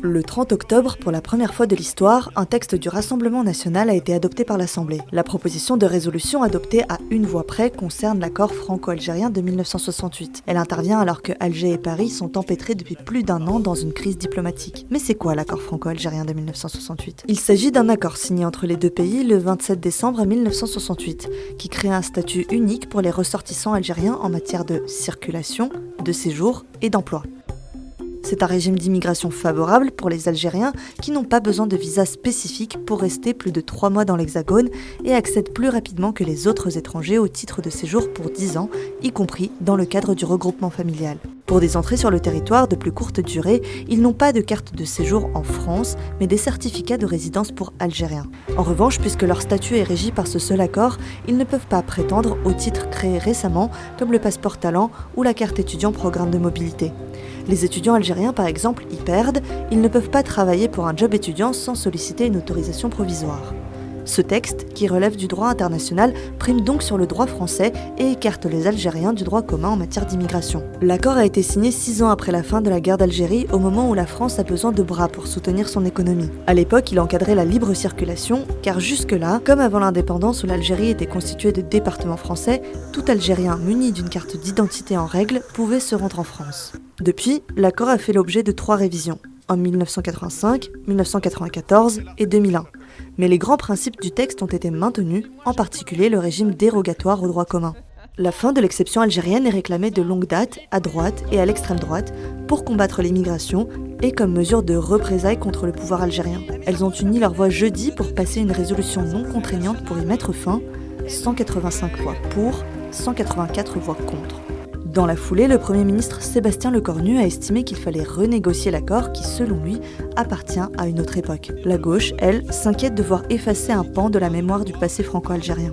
Le 30 octobre, pour la première fois de l'histoire, un texte du Rassemblement national a été adopté par l'Assemblée. La proposition de résolution adoptée à une voix près concerne l'accord franco-algérien de 1968. Elle intervient alors que Alger et Paris sont empêtrés depuis plus d'un an dans une crise diplomatique. Mais c'est quoi l'accord franco-algérien de 1968 ? Il s'agit d'un accord signé entre les deux pays le 27 décembre 1968, qui crée un statut unique pour les ressortissants algériens en matière de circulation, de séjour et d'emploi. C'est un régime d'immigration favorable pour les Algériens qui n'ont pas besoin de visa spécifique pour rester plus de 3 mois dans l'Hexagone et accèdent plus rapidement que les autres étrangers au titre de séjour pour 10 ans, y compris dans le cadre du regroupement familial. Pour des entrées sur le territoire de plus courte durée, ils n'ont pas de carte de séjour en France, mais des certificats de résidence pour Algériens. En revanche, puisque leur statut est régi par ce seul accord, ils ne peuvent pas prétendre aux titres créés récemment, comme le passeport talent ou la carte étudiant programme de mobilité. Les étudiants algériens, par exemple, y perdent, ils ne peuvent pas travailler pour un job étudiant sans solliciter une autorisation provisoire. Ce texte, qui relève du droit international, prime donc sur le droit français et écarte les Algériens du droit commun en matière d'immigration. L'accord a été signé 6 ans après la fin de la guerre d'Algérie, au moment où la France a besoin de bras pour soutenir son économie. À l'époque, il encadrait la libre circulation, car jusque-là, comme avant l'indépendance où l'Algérie était constituée de départements français, tout Algérien muni d'une carte d'identité en règle pouvait se rendre en France. Depuis, l'accord a fait l'objet de 3 révisions, en 1985, 1994 et 2001. Mais les grands principes du texte ont été maintenus, en particulier le régime dérogatoire au droit commun. La fin de l'exception algérienne est réclamée de longue date, à droite et à l'extrême droite, pour combattre l'immigration et comme mesure de représailles contre le pouvoir algérien. Elles ont uni leurs voix jeudi pour passer une résolution non contraignante pour y mettre fin, 185 voix pour, 184 voix contre. Dans la foulée, le Premier ministre Sébastien Lecornu a estimé qu'il fallait renégocier l'accord qui, selon lui, appartient à une autre époque. La gauche, elle, s'inquiète de voir effacer un pan de la mémoire du passé franco-algérien.